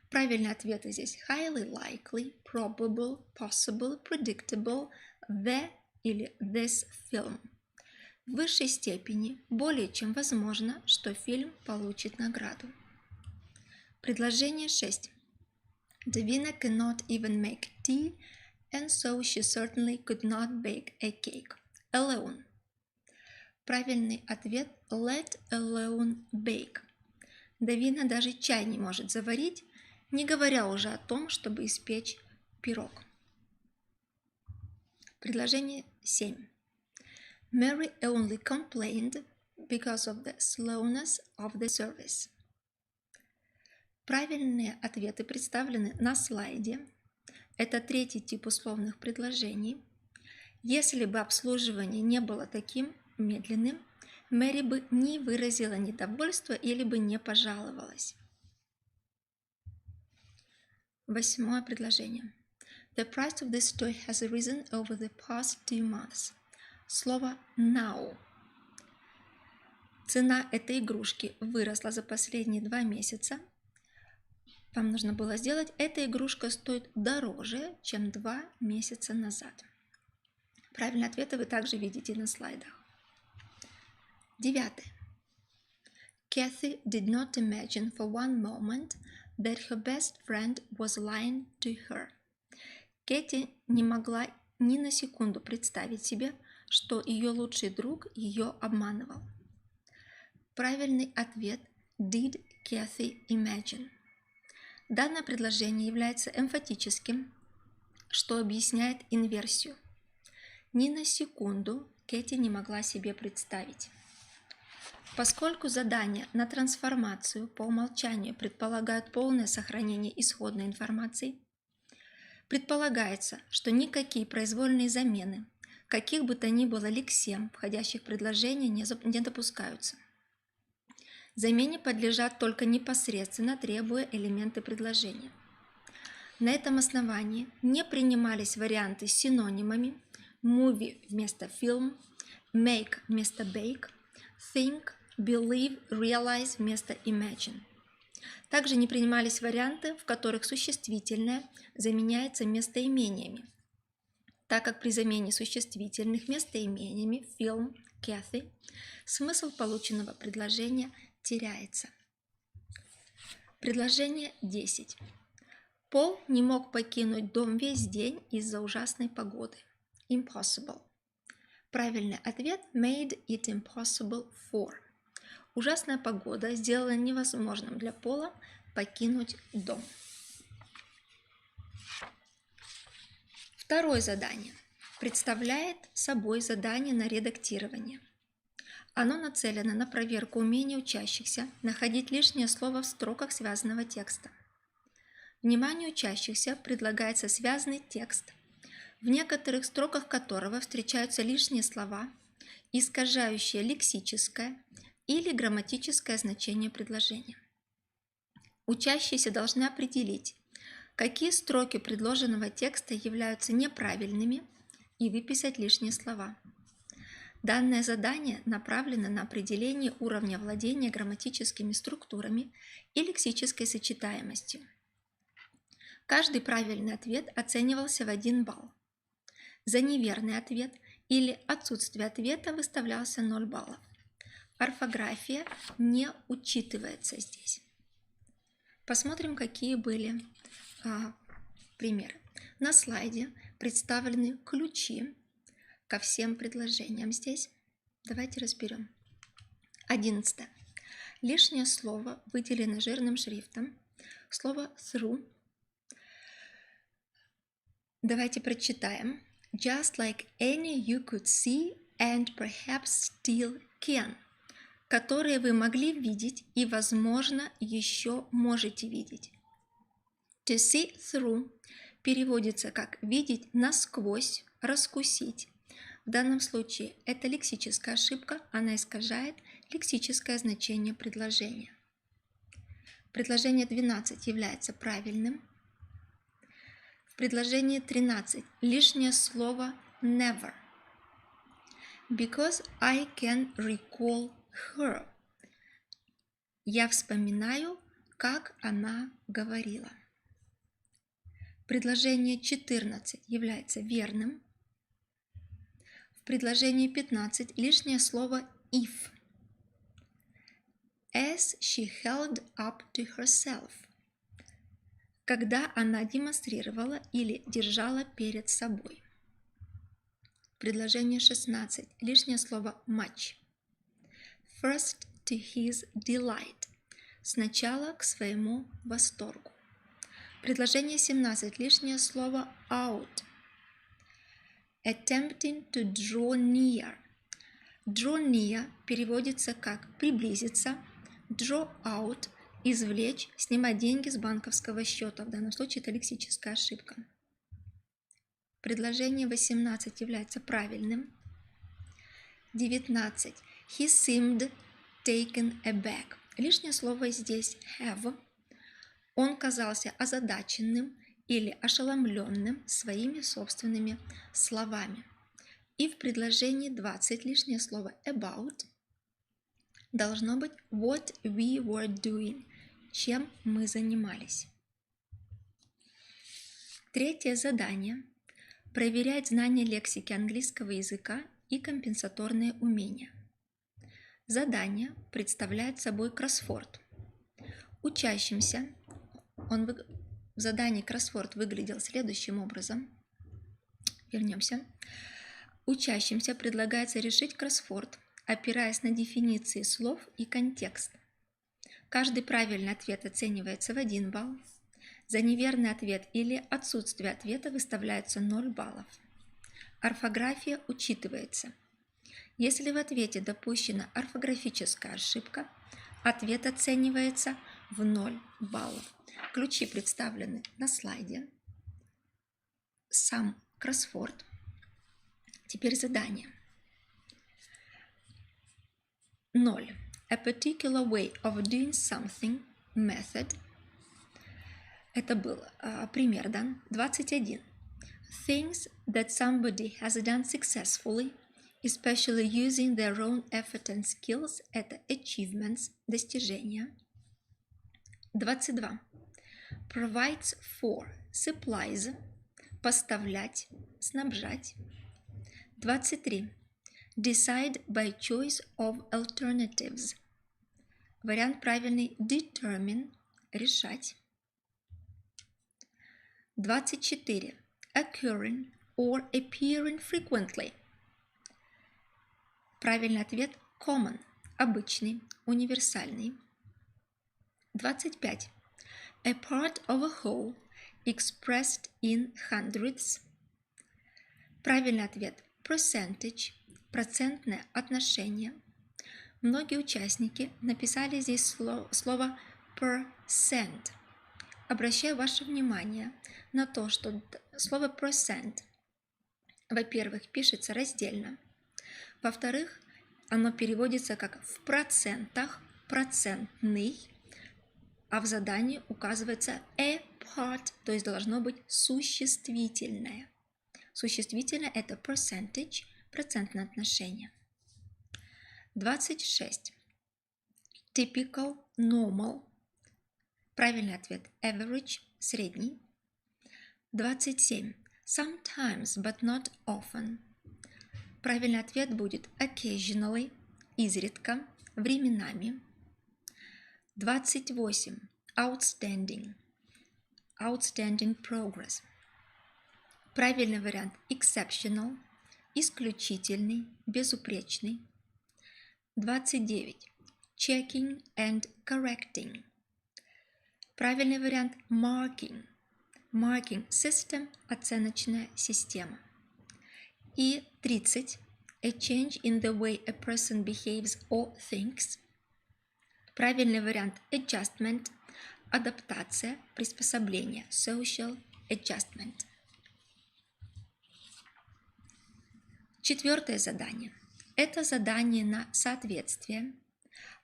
S2: Правильные ответы здесь highly likely, probable, possible, predictable, the или this film. В высшей степени, более чем возможно, что фильм получит награду. Предложение 6. Davina cannot even make tea, and so she certainly could not bake a cake. Alone. Правильный ответ let alone bake. Давина даже чай не может заварить, не говоря уже о том, чтобы испечь пирог. Предложение 7. Mary only complained because of the slowness of the service. Правильные ответы представлены на слайде. Это третий тип условных предложений. Если бы обслуживание не было таким медленным, Мэри бы не выразила недовольства или бы не пожаловалась. 8 предложение. The price of this toy has risen over the past 2 months. Слово now. Цена этой игрушки выросла за последние 2 месяца. Вам нужно было сделать, эта игрушка стоит дороже, чем 2 месяца назад. Правильные ответы вы также видите на слайдах. 9. Kathy did not imagine for one moment that her best friend was lying to her. Кэти не могла ни на секунду представить себе, что ее лучший друг ее обманывал. Правильный ответ did Kathy imagine. Данное предложение является эмфатическим, что объясняет инверсию. Ни на секунду Кэти не могла себе представить. Поскольку задания на трансформацию по умолчанию предполагают полное сохранение исходной информации, предполагается, что никакие произвольные замены каких бы то ни было лексем, входящих в предложение, не допускаются. Замене подлежат только непосредственно, требуя элементы предложения. На этом основании не принимались варианты с синонимами movie вместо film, make вместо bake, think, believe, realize вместо imagine. Также не принимались варианты, в которых существительное заменяется местоимениями, так как при замене существительных местоимениями film, Kathy, смысл полученного предложения теряется. Предложение 10. Пол не мог покинуть дом весь день из-за ужасной погоды. Impossible. Правильный ответ made it impossible for. Ужасная погода сделала невозможным для Пола покинуть дом. Второе задание представляет собой задание на редактирование. Оно нацелено на проверку умения учащихся находить лишнее слово в строках связанного текста. Вниманию учащихся предлагается связанный текст, в некоторых строках которого встречаются лишние слова, искажающие лексическое или грамматическое значение предложения. Учащиеся должны определить, какие строки предложенного текста являются неправильными, и выписать лишние слова. Данное задание направлено на определение уровня владения грамматическими структурами и лексической сочетаемостью. Каждый правильный ответ оценивался в 1 балл. За неверный ответ или отсутствие ответа выставлялся 0 баллов. Орфография не учитывается здесь. Посмотрим, какие были примеры. На слайде представлены ключи ко всем предложениям здесь. Давайте разберем. 11. Лишнее слово выделено жирным шрифтом. Слово through. Давайте прочитаем. Just like any you could see and perhaps still can. Которые вы могли видеть и, возможно, еще можете видеть. To see through переводится как видеть насквозь, раскусить. В данном случае это лексическая ошибка, она искажает лексическое значение предложения. Предложение 12 является правильным. В предложении 13 лишнее слово never. Because I can recall her. Я вспоминаю, как она говорила. Предложение 14 является верным. В предложении 15 лишнее слово if. As she held up to herself. Когда она демонстрировала или держала перед собой. Предложение 16 лишнее слово much. First to his delight. Сначала к своему восторгу. Предложение 17 лишнее слово out. Attempting to draw near. Draw near переводится как приблизиться. Draw out – извлечь, снимать деньги с банковского счета. В данном случае это лексическая ошибка. Предложение 18 является правильным. 19. He seemed taken aback. Лишнее слово здесь have. Он казался озадаченным или ошеломленным своими собственными словами. И в предложении 20 лишнее слово about должно быть what we were doing, чем мы занимались. Третье задание – проверять знание лексики английского языка и компенсаторные умения. Задание представляет собой кроссворд. Учащимся в задании кроссворд выглядел следующим образом. Вернемся. Учащимся предлагается решить кроссворд, опираясь на дефиниции слов и контекст. Каждый правильный ответ оценивается в 1 балл. За неверный ответ или отсутствие ответа выставляется 0 баллов. Орфография учитывается. Если в ответе допущена орфографическая ошибка, ответ оценивается в 0 баллов. Ключи представлены на слайде. Сам кроссворд. Теперь задание. 0. A particular way of doing something, method. Это был пример дан. 21. Things that somebody has done successfully, especially using their own effort and skills, это achievements, достижения. 22. Provides for, supplies, поставлять, снабжать. 23. Decide by choice of alternatives. Вариант правильный determine, решать. 24. Occurring or appearing frequently. Правильный ответ common, обычный, универсальный. 25. A part of a whole expressed in hundreds. Правильный ответ percentage, процентное отношение. Многие участники написали здесь слово percent. Обращаю ваше внимание на то, что слово percent, во-первых, пишется раздельно. Во-вторых, оно переводится как в процентах, процентный, а в задании указывается a part, то есть должно быть существительное. Существительное – это percentage, процентное отношение. 26. Typical, normal. Правильный ответ average, средний. 27. Sometimes, but not often. Правильный ответ будет occasionally, изредка, временами. 28. Outstanding. Outstanding progress. Правильный вариант exceptional, исключительный, безупречный. 29. Checking and correcting. Правильный вариант marking. Marking system – оценочная система. И 30. A change in the way a person behaves or thinks. Правильный вариант adjustment – адаптация, приспособление, social adjustment. Четвертое задание. Это задание на соответствие.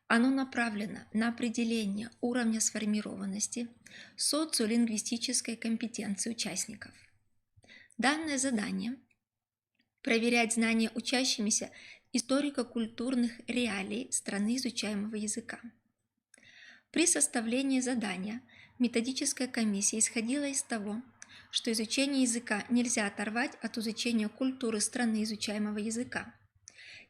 S2: Оно направлено на определение уровня сформированности социолингвистической компетенции участников. Данное задание проверяет знания учащимися историко-культурных реалий страны изучаемого языка. При составлении задания методическая комиссия исходила из того, что изучение языка нельзя оторвать от изучения культуры страны изучаемого языка,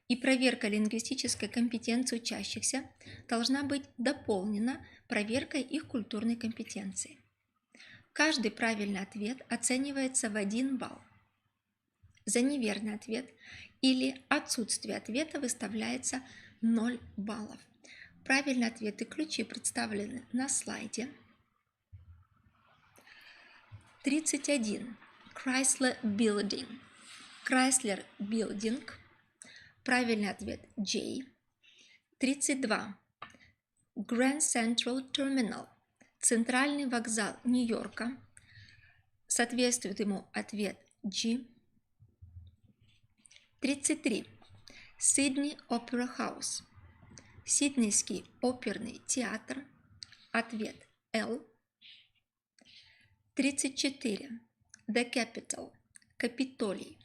S2: и проверка лингвистической компетенции учащихся должна быть дополнена проверкой их культурной компетенции. Каждый правильный ответ оценивается в 1 балл. За неверный ответ или отсутствие ответа выставляется 0 баллов. Правильные ответы и ключи представлены на слайде. 31. Chrysler Building. Chrysler Building. Правильный ответ J. 32. Grand Central Terminal. Центральный вокзал Нью-Йорка. Соответствует ему ответ G. 33. Sydney Opera House. Сиднейский оперный театр. Ответ L. 34. The Capitol. Капитолий.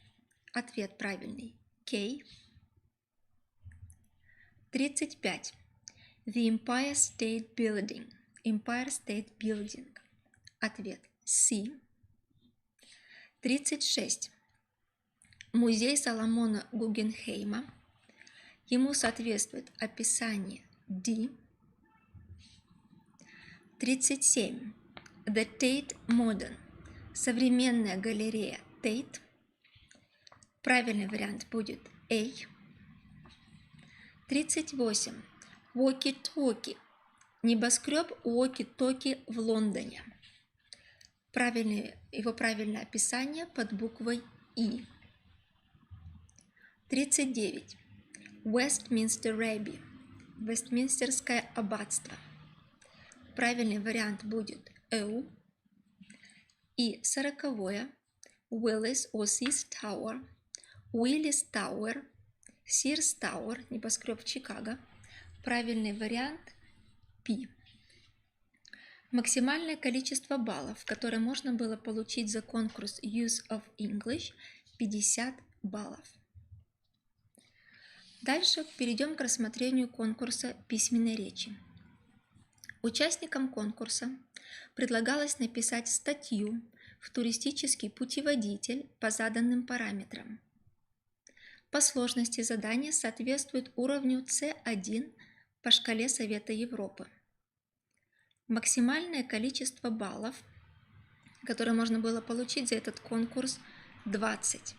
S2: Ответ правильный K. 35. The Empire State Building. Empire State Building. Ответ C. 36. Музей Соломона Гугенхейма. Ему соответствует описание D. 37. The Tate Modern. Современная галерея Tate. Правильный вариант будет A. 38. Walkie-talkie. Небоскреб Walkie-talkie в Лондоне. Его правильное описание под буквой И. 39. Westminster Abbey. Вестминстерское аббатство. Правильный вариант будет Эу. И 40. Willis O'Sis Tower. Уиллис Тауэр, Сирс Тауэр, небоскреб в Чикаго. Правильный вариант P. Максимальное количество баллов, которые можно было получить за конкурс Use of English, 50 баллов. Дальше перейдем к рассмотрению конкурса письменной речи. Участникам конкурса предлагалось написать статью в туристический путеводитель по заданным параметрам. По сложности задание соответствует уровню C1 по шкале Совета Европы. Максимальное количество баллов, которые можно было получить за этот конкурс, 20.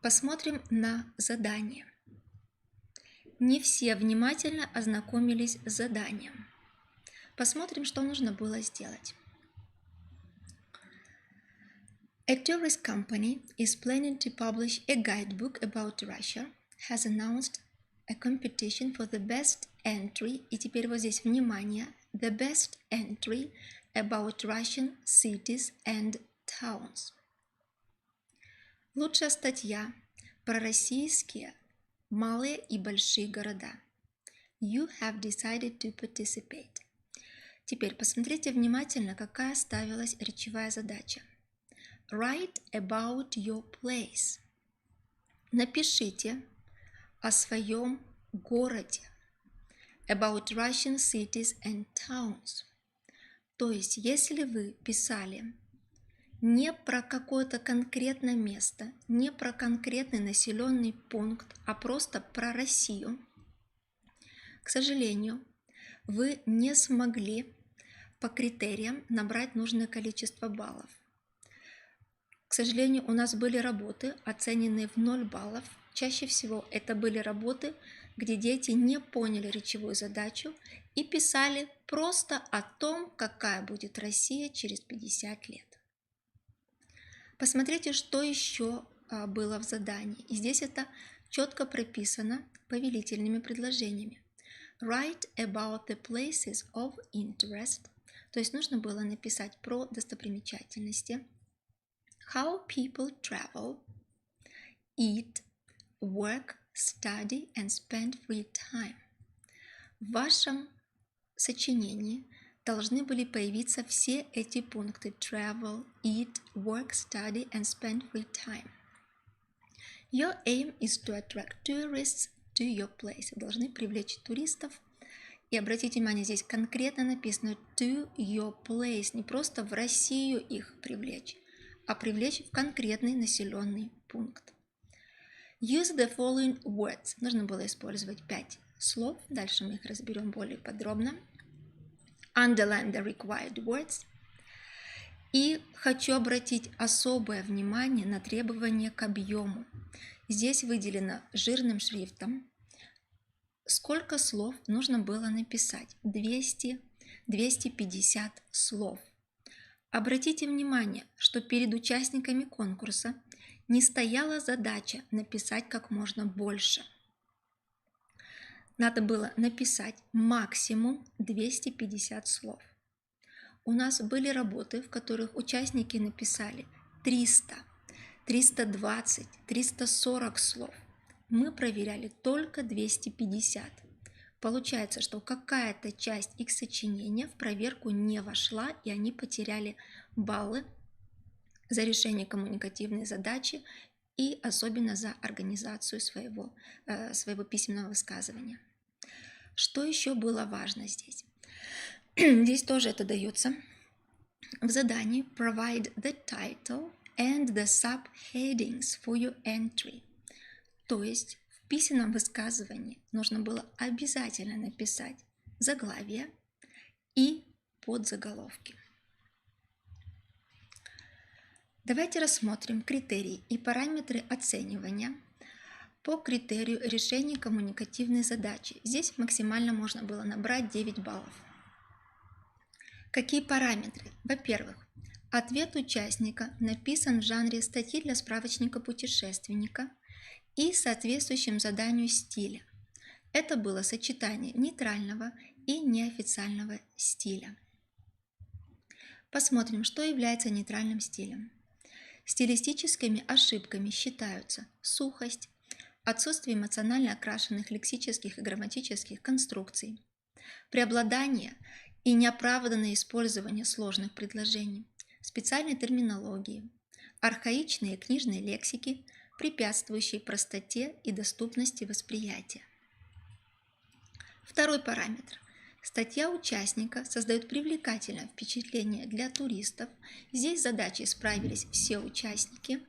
S2: Посмотрим на задание. Не все внимательно ознакомились с заданием. Посмотрим, что нужно было сделать. A tourist company is planning to publish a guidebook about Russia, has announced a competition for the best entry, и теперь вот здесь внимание, the best entry about Russian cities and towns. Лучшая статья про российские малые и большие города. You have decided to participate. Теперь посмотрите внимательно, какая ставилась речевая задача. Write about your place. Напишите о своем городе. About Russian cities and towns. То есть, если вы писали не про какое-то конкретное место, не про конкретный населенный пункт, а просто про Россию, к сожалению, вы не смогли по критериям набрать нужное количество баллов. К сожалению, у нас были работы, оцененные в 0 баллов. Чаще всего это были работы, где дети не поняли речевую задачу и писали просто о том, какая будет Россия через 50 лет. Посмотрите, что еще было в задании. И здесь это четко прописано повелительными предложениями. Write about the places of interest. То есть нужно было написать про достопримечательности. How people travel, eat, work, study and spend free time. В вашем сочинении должны были появиться все эти пункты: travel, eat, work, study and spend free time. Your aim is to attract tourists to your place. Вы должны привлечь туристов. И обратите внимание, здесь конкретно написано to your place. Не просто в Россию их привлечь, а привлечь в конкретный населенный пункт. Use the following words. Нужно было использовать 5 слов. Дальше мы их разберем более подробно. Underline the required words. И хочу обратить особое внимание на требования к объему. Здесь выделено жирным шрифтом, сколько слов нужно было написать. 200-250 слов. Обратите внимание, что перед участниками конкурса не стояла задача написать как можно больше. Надо было написать максимум 250 слов. У нас были работы, в которых участники написали 300, 320, 340 слов. Мы проверяли только 250. Получается, что какая-то часть их сочинения в проверку не вошла, и они потеряли баллы за решение коммуникативной задачи и особенно за организацию своего письменного высказывания. Что еще было важно здесь? Здесь тоже это дается в задании. Provide the title and the subheadings for your entry. То есть в письменном высказывании нужно было обязательно написать заглавие и подзаголовки. Давайте рассмотрим критерии и параметры оценивания по критерию решения коммуникативной задачи. Здесь максимально можно было набрать 9 баллов. Какие параметры? Во-первых, ответ участника написан в жанре статьи для справочника путешественника и соответствующем заданию стиля. Это было сочетание нейтрального и неофициального стиля. Посмотрим, что является нейтральным стилем. Стилистическими ошибками считаются сухость, отсутствие эмоционально окрашенных лексических и грамматических конструкций, преобладание и неоправданное использование сложных предложений, специальной терминологии, архаичные книжные лексики, препятствующие простоте и доступности восприятия. Второй параметр. Статья участника создает привлекательное впечатление для туристов. Здесь с задачей справились все участники.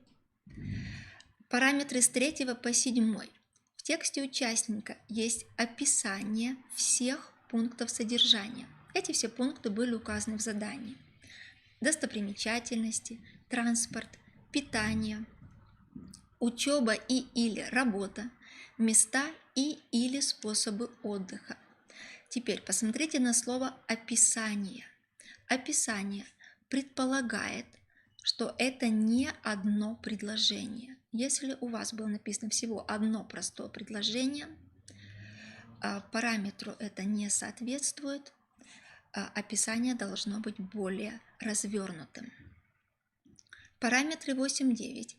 S2: Параметры с 3 по 7. В тексте участника есть описание всех пунктов содержания. Эти все пункты были указаны в задании. Достопримечательности, транспорт, питание, учеба и или работа, места и или способы отдыха. Теперь посмотрите на слово «описание». Описание предполагает, что это не одно предложение. Если у вас было написано всего одно простое предложение, параметру это не соответствует, описание должно быть более развернутым. Параметры 8-9.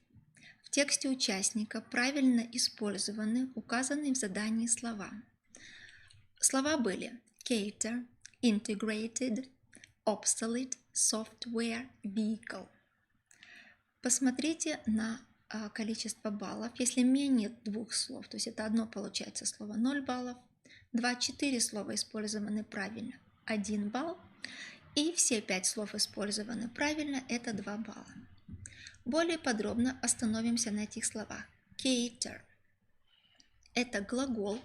S2: В тексте участника правильно использованы указанные в задании слова. Слова были cater, integrated, obsolete, software, vehicle. Посмотрите на количество баллов. Если менее 2 слов, то есть это одно получается слово, 0 баллов. 2-4 слова использованы правильно, 1 балл. И все 5 слов использованы правильно, это 2 балла. Более подробно остановимся на этих словах. Cater – это глагол,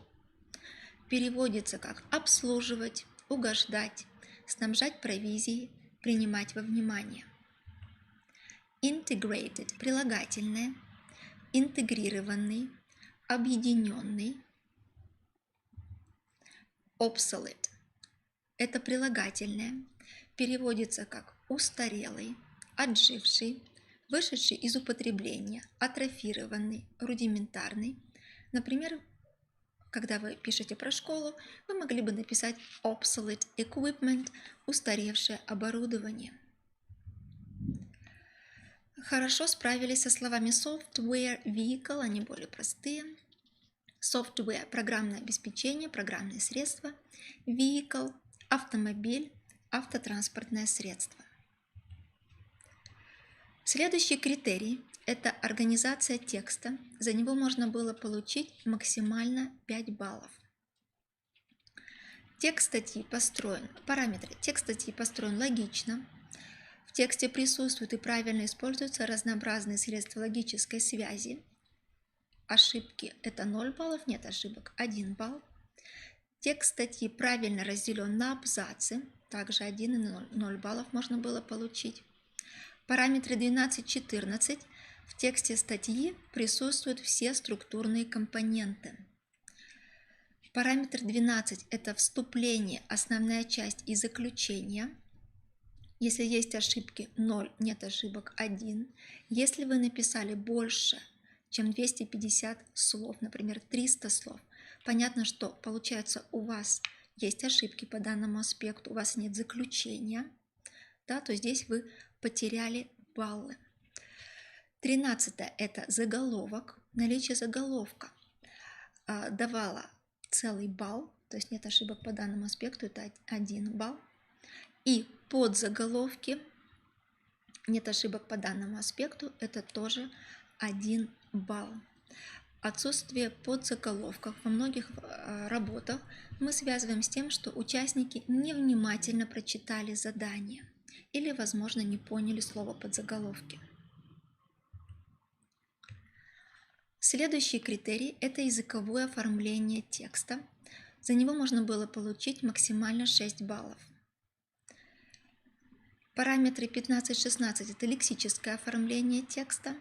S2: переводится как обслуживать, угождать, снабжать провизией, принимать во внимание. Integrated – прилагательное, интегрированный, объединенный. Obsolete – это прилагательное, переводится как устарелый, отживший, вышедший из употребления, атрофированный, рудиментарный. Например, когда вы пишете про школу, вы могли бы написать obsolete equipment, устаревшее оборудование. Хорошо справились со словами software, vehicle, они более простые. Software – программное обеспечение, программные средства. Vehicle – автомобиль, автотранспортное средство. Следующий критерий – это организация текста. За него можно было получить максимально 5 баллов. Текст статьи построен, параметры. Текст статьи построен логично. В тексте присутствуют и правильно используются разнообразные средства логической связи. Ошибки – это 0 баллов, нет ошибок – 1 балл. Текст статьи правильно разделен на абзацы, также 1 и 0 баллов можно было получить. Параметры 12-14. В тексте статьи присутствуют все структурные компоненты. Параметр 12 – это вступление, основная часть и заключение. Если есть ошибки, 0, нет ошибок, 1. Если вы написали больше, чем 250 слов, например, 300 слов, понятно, что получается у вас есть ошибки по данному аспекту, у вас нет заключения, да, то здесь вы потеряли баллы. 13 – это заголовок. Наличие заголовка давало целый балл, то есть нет ошибок по данному аспекту, это 1 балл. И подзаголовки, нет ошибок по данному аспекту, это тоже 1 балл. Отсутствие подзаголовков во многих работах мы связываем с тем, что участники невнимательно прочитали задание или, возможно, не поняли слово подзаголовки. Следующий критерий – это языковое оформление текста. За него можно было получить максимально 6 баллов. Параметры 15-16 – это лексическое оформление текста.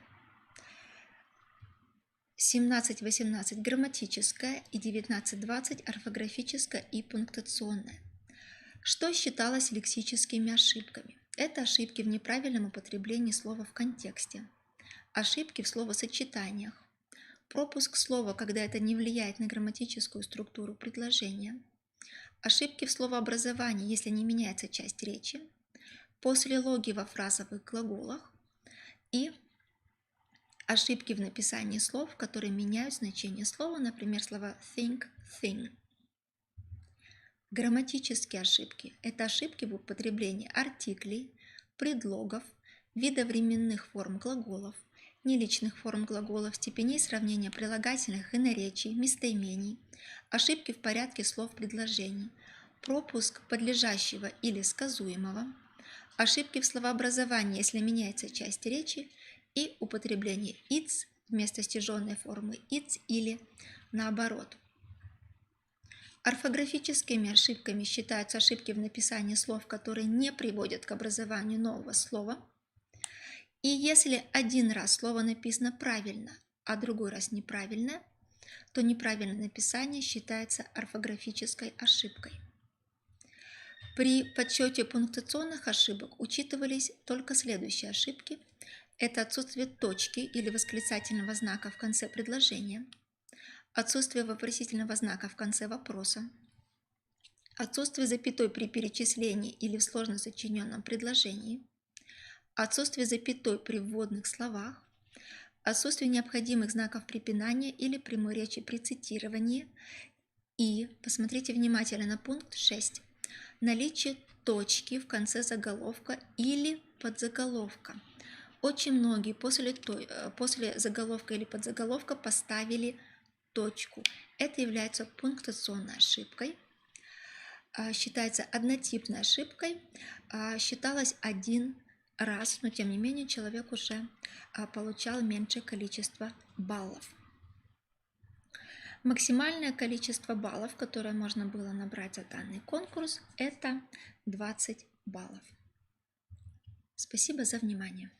S2: 17-18 – грамматическое и 19-20 – орфографическое и пунктуационное. Что считалось лексическими ошибками? Это ошибки в неправильном употреблении слова в контексте, ошибки в словосочетаниях, пропуск слова, когда это не влияет на грамматическую структуру предложения, ошибки в словообразовании, если не меняется часть речи, послелоги во фразовых глаголах и ошибки в написании слов, которые меняют значение слова, например, слова think, thing. Грамматические ошибки – это ошибки в употреблении артиклей, предлогов, видовременных форм глаголов, неличных форм глаголов, степеней сравнения прилагательных и наречий, местоимений, ошибки в порядке слов предложений, пропуск подлежащего или сказуемого, ошибки в словообразовании, если меняется часть речи, и употребление its вместо стяженной формы its или наоборот. Орфографическими ошибками считаются ошибки в написании слов, которые не приводят к образованию нового слова. И если один раз слово написано правильно, а другой раз неправильно, то неправильное написание считается орфографической ошибкой. При подсчете пунктуационных ошибок учитывались только следующие ошибки. Это отсутствие точки или восклицательного знака в конце предложения, отсутствие вопросительного знака в конце вопроса, отсутствие запятой при перечислении или в сложно сочиненном предложении, отсутствие запятой при вводных словах, отсутствие необходимых знаков препинания или прямой речи при цитировании и, посмотрите внимательно на пункт 6, наличие точки в конце заголовка или подзаголовка. Очень многие после заголовка или подзаголовка поставили точку. Это является пунктуационной ошибкой, считается однотипной ошибкой, считалось один раз, но тем не менее человек уже получал меньшее количество баллов. Максимальное количество баллов, которое можно было набрать за данный конкурс, это 20 баллов. Спасибо за внимание.